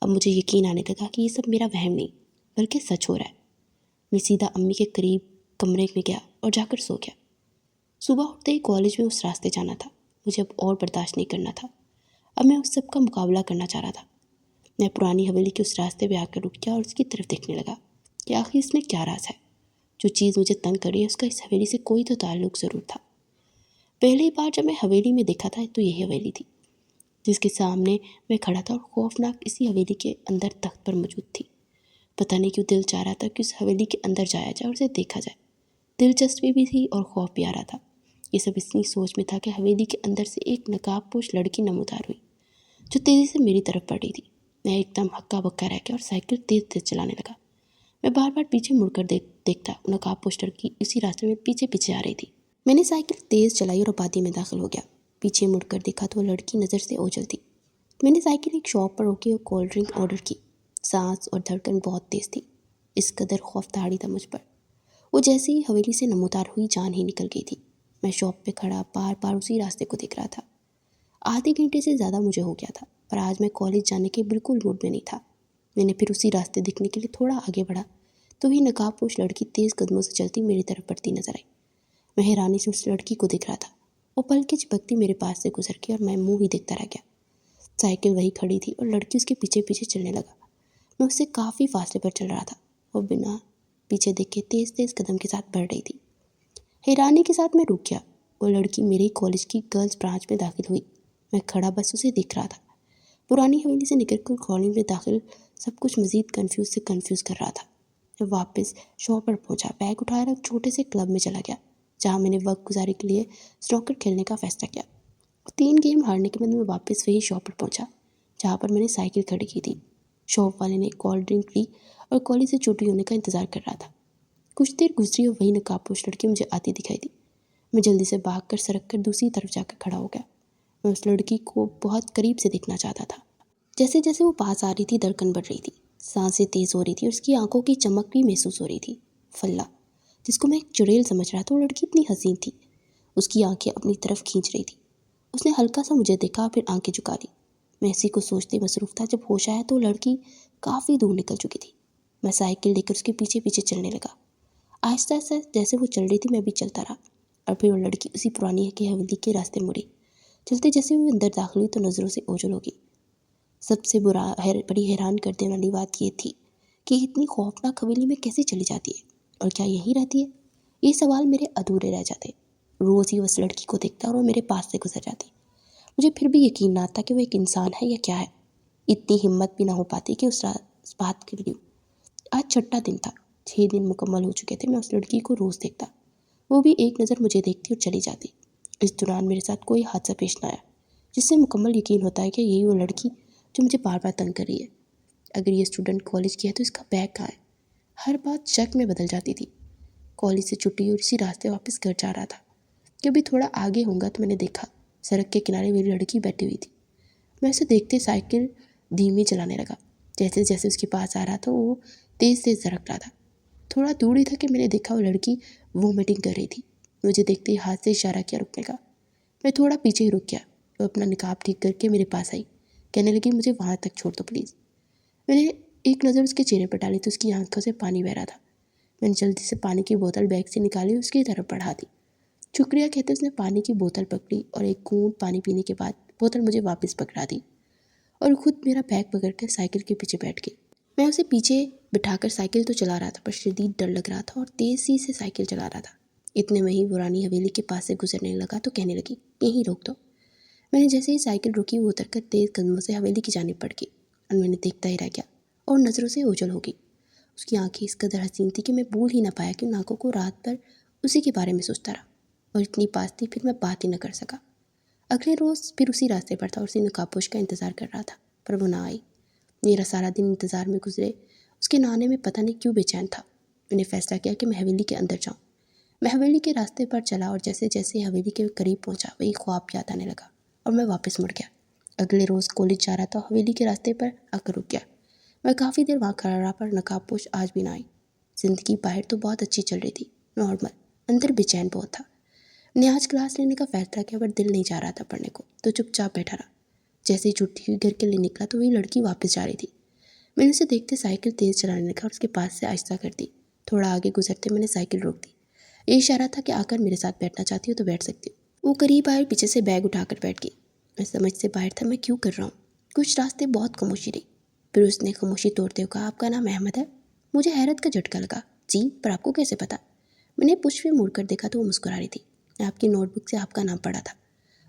اب مجھے یقین آنے لگا کہ یہ سب میرا وہم نہیں بلکہ سچ ہو رہا ہے۔ میں سیدھا امی کے قریب کمرے میں گیا اور جا کر سو گیا۔ صبح اٹھتے ہی کالج میں اس راستے جانا تھا۔ مجھے اب اور برداشت نہیں کرنا تھا۔ اب میں اس سب کا مقابلہ کرنا چاہ رہا تھا۔ میں پرانی حویلی کے اس راستے پہ آ کر رک گیا اور اس کی طرف دیکھنے لگا کہ آخر اس میں کیا راز ہے۔ جو چیز مجھے تنگ کر رہی ہے اس کا اس حویلی سے کوئی تو تعلق ضرور تھا۔ پہلی بار جب میں حویلی میں دیکھا تھا تو یہی حویلی تھی جس کے سامنے میں کھڑا تھا اور خوفناک اسی حویلی کے اندر تخت پر موجود تھی۔ پتہ نہیں کیوں دل چاہ رہا تھا کہ اس حویلی کے اندر جایا جائے اور اسے دیکھا جائے۔ دلچسپی بھی تھی اور خوف بھی آ رہا تھا۔ یہ سب اتنی سوچ میں تھا کہ حویلی کے اندر سے ایک نقاب پوش لڑکی نمودار ہوئی جو تیزی سے میری طرف بڑھ رہی تھی۔ میں ایک دم ہکا بکا رہ گیا اور سائیکل تیز تیز چلانے لگا۔ میں بار بار پیچھے مڑ کر دیکھتا، نقاب پوش لڑکی اسی راستے میں پیچھے پیچھے آ رہی تھی۔ میں نے سائیکل تیز چلائی اور آبادی میں داخل ہو گیا۔ پیچھے مڑ کر دیکھا تو وہ لڑکی نظر سے اوجھل تھی۔ میں نے سائیکل ایک شاپ پر روکی اور کولڈ ڈرنک آرڈر کی۔ سانس اور دھڑکن بہت تیز تھی، اس قدر خوف دہاڑی تھا مجھ پر۔ وہ جیسے ہی حویلی سے نمودار ہوئی جان ہی نکل گئی تھی۔ میں شاپ پہ کھڑا بار بار اسی راستے کو دیکھ رہا تھا۔ آدھے گھنٹے سے زیادہ مجھے ہو گیا تھا، پر آج میں کالج جانے کے بالکل موڈ میں نہیں تھا۔ میں نے پھر اسی راستے دیکھنے کے لیے تھوڑا آگے بڑھا تو وہی نقاب پوش لڑکی تیز قدموں سے چلتی میری طرف بڑھتی نظر آئی۔ میں حیرانی سے اس لڑکی کو دیکھ رہا تھا۔ وہ پل کے جھپکتی میرے پاس سے گزر گئی اور میں منہ ہی دیکھتا رہ گیا۔ سائیکل وہی کھڑی تھی اور لڑکی اس کے پیچھے پیچھے چلنے لگا۔ میں اس سے کافی فاصلے پر چل رہا تھا۔ وہ بنا پیچھے دیکھے تیز تیز قدم کے ساتھ بڑھ رہی تھی۔ حیرانی کے ساتھ میں رک گیا۔ وہ لڑکی میرے کالج کی گرلز برانچ میں داخل ہوئی۔ میں کھڑا بس اسے دیکھ رہا تھا۔ پرانی حویلی سے نکل کر کالج میں داخل سب کچھ مزید کنفیوز کر رہا تھا۔ میں واپس شاپ پر پہنچا، بیگ اٹھایا اور ایک چھوٹے سے کلب میں چلا گیا جہاں میں نے وقت گزاری کے لیے سنوکر کھیلنے کا فیصلہ کیا۔ 3 گیم ہارنے کے بعد میں واپس وہی شاپ پر پہنچا جہاں پر میں نے سائیکل کھڑی کی تھی۔ شاپ والے نے کولڈ ڈرنک لی اور کالج سے چھٹی ہونے کا انتظار کر رہا تھا۔ کچھ دیر گزری اور وہی نقاب پوش لڑکی مجھے آتی دکھائی دی۔ میں جلدی سے بھاگ کر سرک کر دوسری طرف جا کر کھڑا ہو گیا۔ میں اس لڑکی کو بہت قریب سے دیکھنا چاہتا تھا۔ جیسے جیسے وہ پاس آ رہی تھی دھڑکن بڑھ رہی تھی، سانسیں تیز ہو رہی تھی اور اس کی آنکھوں کی چمک بھی محسوس ہو رہی تھی۔ فلا، جس کو میں ایک چڑیل سمجھ رہا تھا، وہ لڑکی اتنی حسین تھی۔ اس کی آنکھیں اپنی طرف کھینچ رہی تھی۔ اس نے ہلکا سا مجھے دیکھا پھر آنکھیں جھکا لی۔ میں اسی کو سوچتے مصروف تھا جب ہوش آیا تو وہ لڑکی کافی دور نکل چکی تھی۔ میں سائیکل لے کر اس کے پیچھے پیچھے چلنے لگا۔ آہستہ آہستہ جیسے وہ چل رہی تھی میں بھی چلتا رہا اور پھر وہ لڑکی اسی پرانی حویلی کے راستے مڑی۔ چلتے جیسے وہ اندر داخل ہوئی تو نظروں سے اوجھل ہو گئی۔ سب سے بڑی حیران کر دینے والی بات یہ تھی کہ اتنی خوفناک حویلی میں کیسے چلی جاتی ہے اور کیا یہی رہتی ہے؟ یہ سوال میرے ادھورے رہ جاتے۔ روز ہی اس لڑکی کو دیکھتا اور وہ میرے پاس سے گزر جاتی۔ مجھے پھر بھی یقین نہ آتا کہ وہ ایک انسان ہے یا کیا ہے۔ اتنی ہمت بھی نہ ہو پاتی کہ اس بات کے لیے۔ آج چھٹا دن تھا، 6 دن مکمل ہو چکے تھے۔ میں اس لڑکی کو روز دیکھتا، وہ بھی ایک نظر مجھے دیکھتی اور چلی جاتی۔ اس دوران میرے ساتھ کوئی حادثہ پیش نہ آیا جس سے مکمل یقین ہوتا ہے کہ یہی وہ لڑکی جو مجھے بار بار تنگ کر رہی ہے۔ اگر یہ اسٹوڈنٹ کالج کی ہے تو اس کا بیگ کہاں ہے؟ ہر بات شک میں بدل جاتی تھی۔ کالج سے چھٹی اور اسی راستے واپس گھر جا رہا تھا کہ ابھی تھوڑا آگے ہوں گا تو میں نے دیکھا سڑک کے کنارے میری لڑکی بیٹھی ہوئی تھی۔ میں اسے دیکھتے سائیکل دھیمی چلانے لگا۔ جیسے جیسے اس کے پاس آ رہا تھا وہ تیز تیز سرک رہا تھا۔ تھوڑا دور ہی تھا کہ میں نے دیکھا وہ لڑکی وومیٹنگ کر رہی تھی۔ مجھے دیکھتے ہی ہاتھ سے اشارہ کیا رکنے کا۔ میں تھوڑا پیچھے ہی رک گیا۔ وہ اپنا نقاب ٹھیک کر کے میرے پاس آئی، کہنے لگی مجھے وہاں تک چھوڑ دو پلیز۔ میں نے ایک نظر اس کے چہرے پر ڈالی تو اس کی آنکھوں سے پانی بہہ رہا تھا۔ میں نے جلدی سے پانی کی بوتل بیگ سے نکالی اور اس کی طرف بڑھا دی۔ شکریہ کہتے اس نے پانی کی بوتل پکڑی اور ایک گھونٹ پانی پینے کے بعد بوتل مجھے واپس پکڑا دی اور خود میرا بیگ پکڑ کر سائیکل کے پیچھے بیٹھ گئی۔ میں اسے پیچھے بٹھا کر سائیکل تو چلا رہا تھا پر شدید ڈر لگ رہا تھا اور تیزی سے سائیکل چلا رہا تھا۔ اتنے میں ہی پرانی حویلی کے پاس سے گزرنے لگا تو کہنے لگی یہیں روک دو۔ میں نے جیسے ہی سائیکل روکی وہ اتر کر تیز قدموں سے حویلی کی جانب بڑھ گئی اور میں نے دیکھتا ہی رہ گیا اور نظروں سے اوجھل ہو گئی۔ اس کی آنکھیں اس قدر حسین تھی کہ میں بھول ہی نہ پایا کہ ان آنکھوں کو رات بھر اسی کے بارے میں سوچتا رہا اور اتنی پاس تھی پھر میں بات ہی نہ کر سکا۔ اگلے روز پھر اسی راستے پر تھا اور اسی نقاب پوش کا انتظار کر رہا تھا پر وہ نہ آئی۔ میرا سارا دن انتظار میں گزرے۔ اس کے نہ آنے میں پتہ نہیں کیوں بے چین تھا۔ میں نے فیصلہ کیا کہ میں حویلی کے اندر جاؤں۔ میں حویلی کے راستے پر چلا اور جیسے جیسے حویلی کے قریب پہنچا وہی خواب یاد آنے لگا اور میں واپس مڑ گیا۔ اگلے روز کالج جا رہا تھا، حویلی کے راستے پر آ کر رک گیا۔ میں کافی دیر وہاں کھڑا رہا پر نقاب پوش آج بھی نہ آئی۔ زندگی باہر تو بہت اچھی چل رہی تھی، نارمل، اندر بے چین بہت تھا۔ میں نے آج کلاس لینے کا فیصلہ کیا پر دل نہیں چاہ رہا تھا پڑھنے کو تو چپ چاپ بیٹھا رہا۔ جیسے ہی چھٹی ہوئی گھر کے لیے نکلا تو وہی لڑکی واپس جا رہی تھی۔ میں نے اسے دیکھتے سائیکل تیز چلانے لگا اور اس کے پاس سے آہستہ کر دی۔ تھوڑا آگے گزرتے میں نے سائیکل روک دی۔ یہ اشارہ تھا کہ آ کر میرے ساتھ بیٹھنا چاہتی ہو تو بیٹھ سکتی ہو۔ وہ قریب آئے، پیچھے سے بیگ اٹھا کر بیٹھ گئی۔ میں سمجھ سے باہر تھا میں کیوں کر رہا ہوں۔ کچھ راستے بہت خاموشی رہی، پھر اس نے خاموشی توڑتے ہوئے کہا آپ کا نام احمد ہے؟ مجھے حیرت کا جھٹکا لگا۔ جی، پر آپ کو کیسے پتا؟ میں نے پشت پہ مڑ کر دیکھا تو وہ مسکرا رہی تھی۔ میں آپ کی نوٹ بک سے آپ کا نام پڑھا تھا۔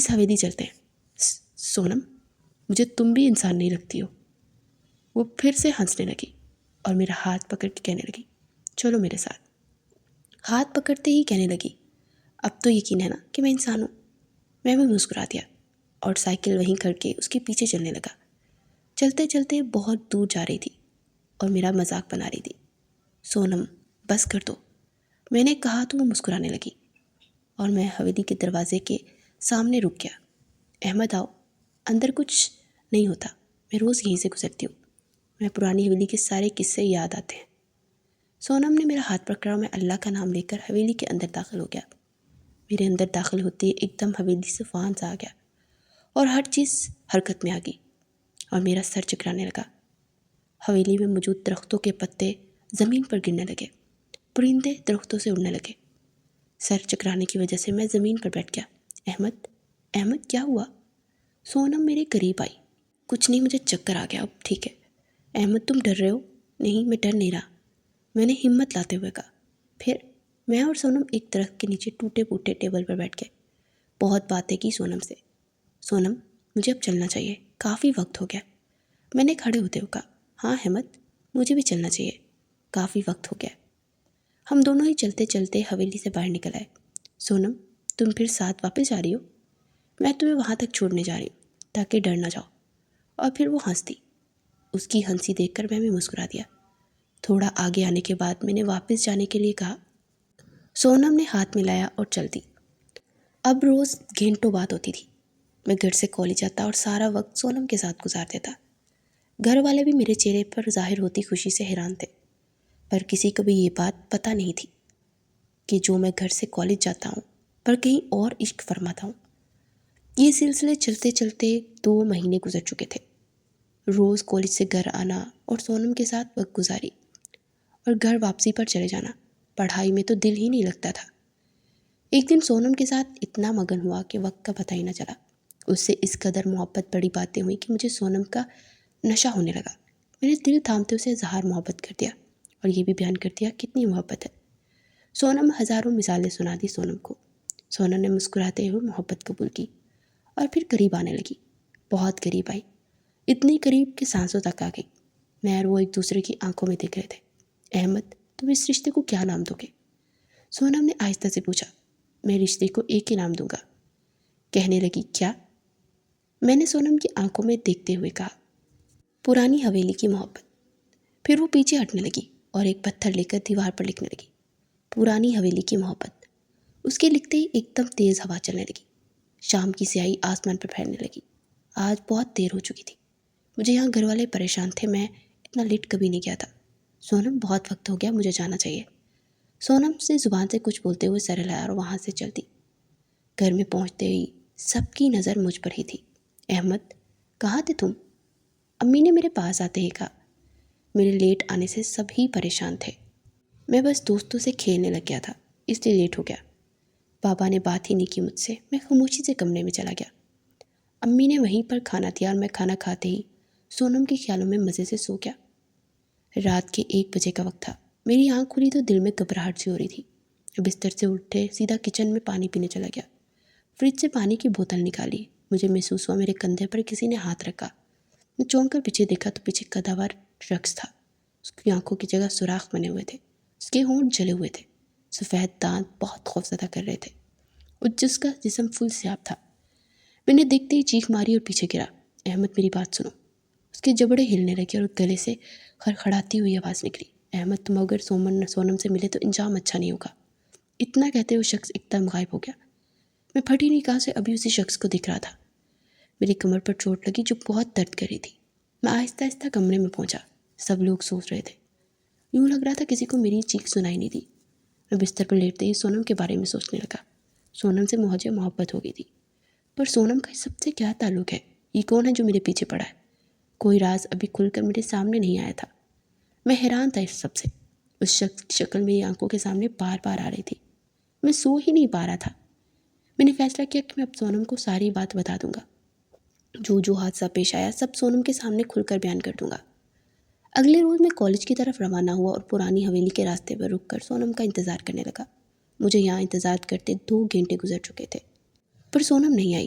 اس حویلی چلتے ہیں۔ سونم، مجھے تم بھی انسان نہیں لگتی ہو۔ وہ پھر سے ہنسنے لگی اور میرا ہاتھ پکڑ کے کہنے لگی، چلو میرے ساتھ۔ ہاتھ پکڑتے ہی کہنے لگی، اب تو یقین ہے نا کہ میں انسان ہوں۔ میں بھی مسکرا دیا اور سائیکل وہیں کھڑ کے اس کے پیچھے چلنے لگا۔ چلتے چلتے بہت دور جا رہی تھی اور میرا مذاق بنا رہی تھی۔ سونم، بس کر دو، میں نے کہا تو وہ مسکرانے لگی اور میں حویلی کے دروازے کے سامنے رک گیا۔ احمد آؤ، اندر کچھ نہیں ہوتا، میں روز یہیں سے گزرتی ہوں۔ میں پرانی حویلی کے سارے قصے یاد آتے ہیں۔ سونم نے میرا ہاتھ پکڑا اور میں اللہ کا نام لے کر حویلی کے اندر داخل ہو گیا۔ میرے اندر داخل ہوتے ہی ایک دم حویلی سے فان سا آ گیا اور ہر چیز حرکت میں آ گئی اور میرا سر چکرانے لگا۔ حویلی میں موجود درختوں کے پتے زمین پر گرنے لگے، پرندے درختوں سے اڑنے لگے۔ سر چکرانے کی وجہ سے میں زمین پر بیٹھ گیا۔ احمد کیا ہوا؟ سونم میرے قریب آئی۔ کچھ نہیں، مجھے چکر آ گیا، اب ٹھیک ہے۔ احمد تم ڈر رہے ہو؟ نہیں، میں ڈر نہیں رہا، میں نے ہمت لاتے ہوئے کہا۔ پھر میں اور سونم ایک درخت کے نیچے ٹوٹے پھوٹے ٹیبل پر بیٹھ گئے۔ بہت باتیں کی سونم سے۔ سونم، مجھے اب چلنا چاہیے، کافی وقت ہو گیا۔ میں نے کھڑے ہوتے ہوئے کہا۔ ہاں احمد، مجھے بھی چلنا چاہیے، کافی وقت ہو گیا۔ ہم دونوں ہی چلتے چلتے حویلی سے باہر نکل آئے۔ سونم، تم پھر ساتھ واپس جا رہی ہو؟ میں تمہیں وہاں تک چھوڑنے جا رہی ہوں تاکہ ڈر نہ جاؤ۔ اور پھر وہ ہنس دی۔ اس کی ہنسی دیکھ کر میں بھی مسکرا دیا۔ تھوڑا آگے آنے کے بعد میں نے واپس جانے کے لیے کہا۔ سونم نے ہاتھ ملایا اور چل دی۔ اب روز گھنٹوں بات ہوتی تھی۔ میں گھر سے کالج جاتا اور سارا وقت سونم کے ساتھ گزار دیتا۔ گھر والے بھی میرے چہرے پر ظاہر ہوتی خوشی سے حیران تھے، پر کسی کو بھی یہ بات پتہ نہیں تھی کہ جو میں گھر سے کالج جاتا ہوں پر کہیں اور عشق فرماتا ہوں۔ یہ سلسلے چلتے چلتے 2 مہینے گزر چکے تھے۔ روز کالج سے گھر آنا اور سونم کے ساتھ وقت گزاری اور گھر واپسی پر چلے جانا۔ پڑھائی میں تو دل ہی نہیں لگتا تھا۔ ایک دن سونم کے ساتھ اتنا مگن ہوا کہ وقت کا پتہ ہی نہ چلا۔ اس سے اس قدر محبت بڑی باتیں ہوئی کہ مجھے سونم کا نشہ ہونے لگا۔ میں نے دل تھامتے اسے اظہار محبت کر دیا اور یہ بھی بیان کر دیا کتنی محبت ہے۔ سونم ہزاروں مثالیں سنا دی سونم کو۔ سونم نے مسکراتے ہوئے محبت قبول کی اور پھر قریب آنے لگی، بہت قریب آئی، اتنی قریب کہ سانسوں تک آ گئی۔ میں اور وہ ایک دوسرے کی آنکھوں میں دیکھ رہے تھے۔ احمد، تم اس رشتے کو کیا نام دو گے؟ سونم نے آہستہ سے پوچھا۔ میں رشتے کو ایک ہی نام دوں گا، کہنے لگی۔ کیا؟ میں نے سونم کی آنکھوں میں دیکھتے ہوئے کہا، پرانی حویلی کی محبت۔ پھر وہ پیچھے ہٹنے لگی اور ایک پتھر لے کر دیوار پر لکھنے لگی، پرانی حویلی کی محبت۔ اس کے لکھتے ہی ایک دم تیز ہوا چلنے لگی۔ شام کی سیاہی آسمان پر پھیلنے لگی۔ آج بہت دیر ہو چکی تھی۔ مجھے یہاں گھر والے پریشان تھے، میں اتنا لیٹ کبھی نہیں کیا تھا۔ سونم، بہت وقت ہو گیا، مجھے جانا چاہیے۔ سونم سے زبان سے کچھ بولتے ہوئے سر ہلایا اور وہاں سے چل دی۔ گھر میں پہنچتے ہی سب کی نظر مجھ پر ہی تھی۔ احمد، کہاں تھے تم؟ امی نے میرے پاس آتے ہی کہا۔ میرے لیٹ آنے سے سب ہی پریشان تھے۔ میں بس دوستوں سے کھیلنے لگ گیا تھا، اس لیے لیٹ ہو گیا۔ بابا نے بات ہی نہیں کی مجھ سے۔ میں خاموشی سے کمرے میں چلا گیا۔ امی نے وہیں پر کھانا دیا اور میں کھانا کھاتے ہی سونم کے خیالوں میں مزے سے سو گیا۔ رات کے 1 بجے کا وقت تھا۔ میری آنکھ کھلی تو دل میں گھبراہٹ سی ہو رہی تھی۔ بستر سے اٹھے سیدھا کچن میں پانی پینے چلا گیا۔ فریج سے پانی کی بوتل نکالی۔ مجھے محسوس ہوا میرے کندھے پر کسی نے ہاتھ رکھا۔ میں چونک کر پیچھے دیکھا تو پیچھے قداور شخص تھا۔ اس کی آنکھوں کی جگہ سوراخ بنے ہوئے تھے، اس کے ہونٹ جلے ہوئے تھے، سفید دانت بہت خوفزدہ کر رہے تھے اور جس کا جسم فل سیاہ تھا۔ میں نے دیکھتے ہی چیخ ماری اور پیچھے گرا۔ احمد، میری بات سنو۔ اس کے جبڑے ہلنے لگے اور گلے سے خڑخڑاتی ہوئی آواز نکلی۔ احمد، تم اگر سونم سے ملے تو انجام اچھا نہیں ہوگا۔ اتنا کہتے ہوئے شخص ایک دم غائب ہو گیا۔ میں پھٹی نگاہ سے ابھی اسی شخص کو دکھ رہا تھا۔ میری کمر پر چوٹ لگی جو بہت درد کر رہی تھی۔ میں آہستہ آہستہ کمرے میں پہنچا۔ سب لوگ سوچ رہے تھے۔ یوں لگ رہا تھا کسی کو میری چیخ سنائی نہیں دی۔ میں بستر پر لیٹتے ہی سونم کے بارے میں سوچنے لگا۔ سونم سے مجھے محبت ہو گئی تھی، پر سونم کا اس سب سے کیا تعلق ہے؟ یہ کون ہے جو میرے پیچھے پڑا ہے؟ کوئی راز ابھی کھل کر میرے سامنے نہیں آیا تھا۔ میں حیران تھا اس سب سے۔ اس شخص کی شکل میری آنکھوں کے سامنے بار بار آ رہی تھی۔ میں سو ہی نہیں پا رہا تھا۔ میں نے فیصلہ کیا کہ میں اب سونم کو ساری بات بتا دوں گا۔ جو حادثہ پیش آیا سب سونم کے سامنے کھل کر بیان کر دوں گا۔ اگلے روز میں کالج کی طرف روانہ ہوا اور پرانی حویلی کے راستے پر رک کر سونم کا انتظار کرنے لگا۔ مجھے یہاں انتظار کرتے 2 گھنٹے گزر چکے تھے، پر سونم نہیں آئی،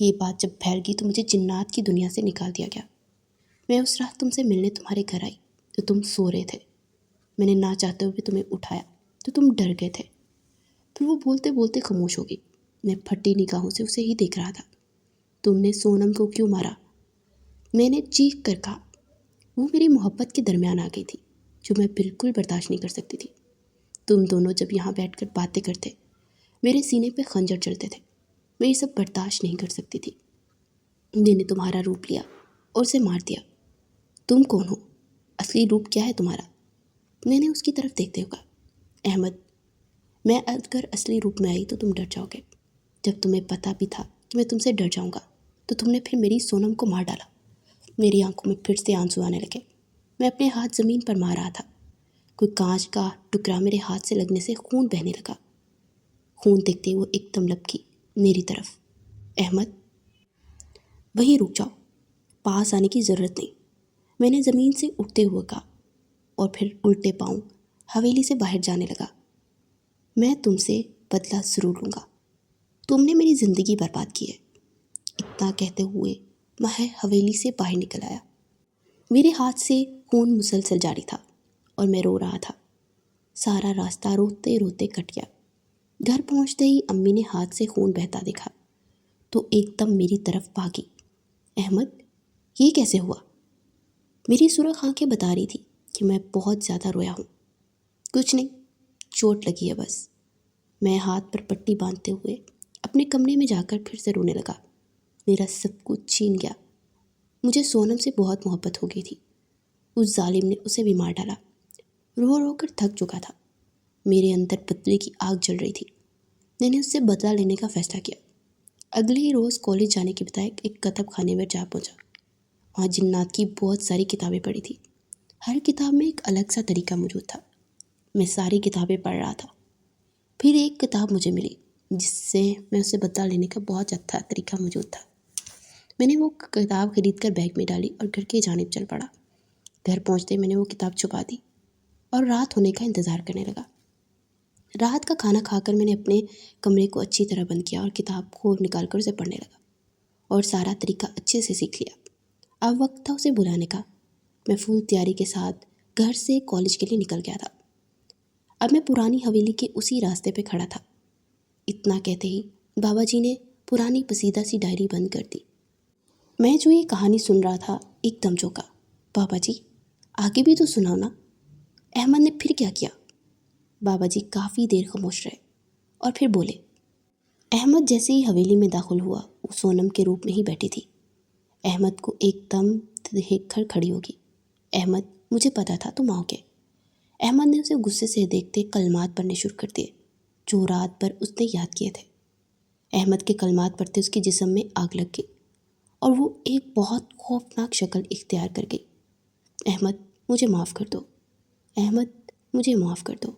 یہ بات جب پھیل گئی تو مجھے جنات کی دنیا سے نکال دیا گیا۔ میں اس رات تم سے ملنے تمہارے گھر آئی تو تم سو رہے تھے۔ میں نے نہ چاہتے ہوئے تمہیں اٹھایا تو تم ڈر گئے تھے۔ پھر وہ بولتے بولتے خاموش ہو گئی۔ میں پھٹی نگاہوں سے اسے ہی دیکھ رہا تھا۔ تم نے سونم کو کیوں مارا؟ میں نے چیخ کر کہا۔ وہ میری محبت کے درمیان آ گئی تھی جو میں بالکل برداشت نہیں کر سکتی تھی۔ تم دونوں جب یہاں بیٹھ کر باتیں کرتے میرے سینے پہ خنجر چلتے تھے۔ میں یہ سب برداشت نہیں کر سکتی تھی۔ میں نے تمہارا روپ لیا اور اسے مار دیا۔ تم کون ہو؟ اصلی روپ کیا ہے تمہارا؟ میں نے اس کی طرف دیکھتے ہوئے کہا، احمد، میں اگر اصلی روپ میں آئی تو تم ڈر جاؤ گے۔ جب تمہیں پتہ بھی تھا کہ میں تم سے ڈر جاؤں گا تو تم نے پھر میری سونم کو مار ڈالا۔ میری آنکھوں میں پھر سے آنسو آنے لگے۔ میں اپنے ہاتھ زمین پر مار رہا تھا۔ کوئی کانچ کا ٹکڑا میرے ہاتھ سے لگنے سے خون بہنے لگا۔ خون دیکھتے وہ ایک دم لپکی میری طرف۔ احمد، وہیں رک جاؤ، پاس آنے کی ضرورت نہیں، میں نے زمین سے اٹھتے ہوئے کہا، اور پھر الٹے پاؤں حویلی سے باہر جانے لگا۔ میں تم سے بدلہ ضرور لوں گا، تم نے میری زندگی برباد کی ہے۔ اتنا کہتے ہوئے میں حویلی سے باہر نکل آیا۔ میرے ہاتھ سے خون مسلسل جاری تھا اور میں رو رہا تھا۔ سارا راستہ روتے روتے کٹ گیا۔ گھر پہنچتے ہی امی نے ہاتھ سے خون بہتا دیکھا تو ایک دم میری طرف بھاگی۔ احمد، یہ کیسے ہوا؟ میری سرخ آنکھیں بتا رہی تھی کہ میں بہت زیادہ رویا ہوں۔ کچھ نہیں، چوٹ لگی ہے بس۔ میں ہاتھ پر پٹی باندھتے ہوئے اپنے کمرے میں جا کر پھر سے رونے لگا۔ میرا سب کچھ چھین گیا۔ مجھے سونم سے بہت محبت ہو گئی تھی۔ اس ظالم نے اسے بھی مار ڈالا۔ رو رو کر تھک چکا تھا۔ میرے اندر بدلے کی آگ جل رہی تھی۔ میں نے اس سے بدلہ لینے کا فیصلہ کیا۔ اگلے ہی روز کالج جانے کے بجائے ایک کتب خانے میں جا پہنچا۔ وہاں جنات کی بہت ساری کتابیں پڑھی تھی۔ ہر کتاب میں ایک الگ سا طریقہ موجود تھا۔ میں ساری کتابیں پڑھ رہا تھا۔ پھر ایک کتاب مجھے ملی جس سے میں اسے بدلہ لینے کا بہت اچھا طریقہ موجود تھا۔ میں نے وہ کتاب خرید کر بیگ میں ڈالی اور گھر کی جانب چل پڑا۔ گھر پہنچتے میں نے وہ کتاب چھپا دی اور رات ہونے کا انتظار کرنے لگا۔ رات کا کھانا کھا کر میں نے اپنے کمرے کو اچھی طرح بند کیا اور کتاب کو نکال کر اسے پڑھنے لگا اور سارا طریقہ اچھے سے سیکھ لیا۔ اب وقت تھا اسے بلانے کا۔ میں فل تیاری کے ساتھ گھر سے کالج کے لیے نکل گیا تھا۔ اب میں پرانی حویلی کے اسی راستے پہ کھڑا تھا۔ اتنا کہتے ہی بابا جی نے پرانی پسیدہ سی ڈائری بند کر دی۔ میں جو یہ کہانی سن رہا تھا ایک دم چونکا۔ بابا جی، آگے بھی تو سناؤ نا۔ احمد نے پھر کیا کیا؟ بابا جی کافی دیر خاموش رہے اور پھر بولے۔ احمد جیسے ہی حویلی میں داخل ہوا وہ سونم کے روپ میں ہی بیٹھی تھی۔ احمد کو ایک دم دیکھ کر کھڑی ہوگی۔ احمد، مجھے پتا تھا تم آؤ گے۔ احمد نے اسے غصے سے دیکھتے کلمات پڑھنے شروع کر دیے جو رات بھر اس نے یاد کیے تھے۔ احمد کے کلمات پڑھتے اس کے جسم میں آگ لگ گئی اور وہ ایک بہت خوفناک شکل اختیار کر گئی۔ احمد، مجھے معاف کر دو، احمد، مجھے معاف کر دو۔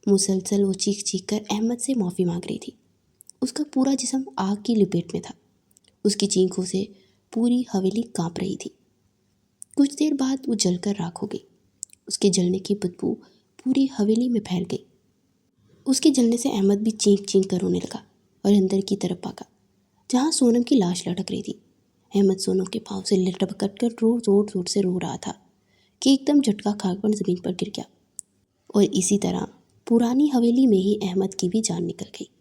مسلسل وہ چیخ چیخ کر احمد سے معافی مانگ رہی تھی۔ اس کا پورا جسم آگ کی لپیٹ میں تھا۔ اس کی چیخوں سے پوری حویلی کانپ رہی تھی۔ کچھ دیر بعد وہ جل کر راکھ ہو گئی۔ اس کے جلنے کی بدبو پوری حویلی میں پھیل گئی۔ اس کے جلنے سے احمد بھی چینک چینک کر رونے لگا اور اندر کی طرف بھاگا جہاں سونم کی لاش لٹک رہی تھی۔ احمد سونم کے پاؤں سے لٹک کر زور زور سے رو رہا تھا کہ ایک دم جھٹکا کھا کر زمین پر گر گیا، اور اسی طرح پرانی حویلی میں ہی احمد کی بھی جان نکل گئی۔